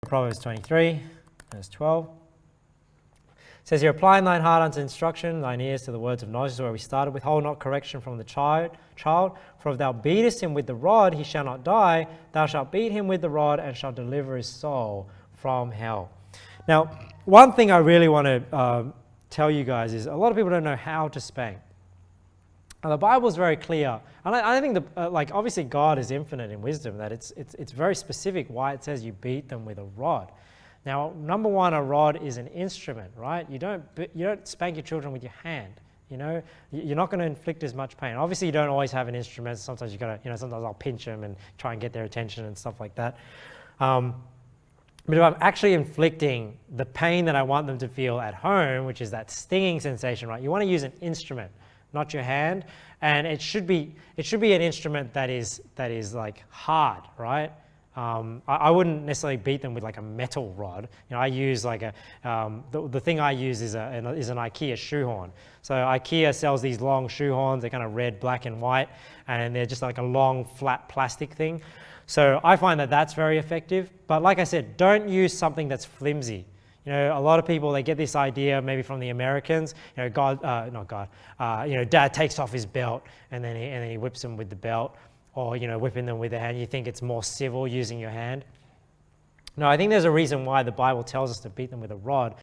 Proverbs 23, verse 12. It says here, apply thine heart unto instruction, thine ears to the words of knowledge. This is where we started. Withhold not correction from the child. For if thou beatest him with the rod, he shall not die. Thou shalt beat him with the rod, and shalt deliver his soul from hell. Now, one thing I really want to tell you guys is a lot of people don't know how to spank. And the Bible is very clear, and I think obviously God is infinite in wisdom, that it's very specific why it says you beat them with a rod. Now, number one, a rod is an instrument, right? You don't spank your children with your hand. You know, you're not going to inflict as much pain. Obviously, you don't always have an instrument. Sometimes you got to, sometimes I'll pinch them and try and get their attention and stuff like that. But if I'm actually inflicting the pain that I want them to feel at home, which is that stinging sensation, right? You want to use an instrument, not your hand, and it should be an instrument that is like hard, right? I wouldn't necessarily beat them with like a metal rod. I use like the thing I use is an Ikea shoehorn. So Ikea sells these long shoehorns. They're kind of red, black, and white, and they're just like a long, flat plastic thing. So I find that that's very effective. But like I said, don't use something that's flimsy. A lot of people, they get this idea maybe from the Americans. Dad takes off his belt and then he whips them with the belt, or whipping them with the hand. You think it's more civil using your hand. No, I think there's a reason why the Bible tells us to beat them with a rod.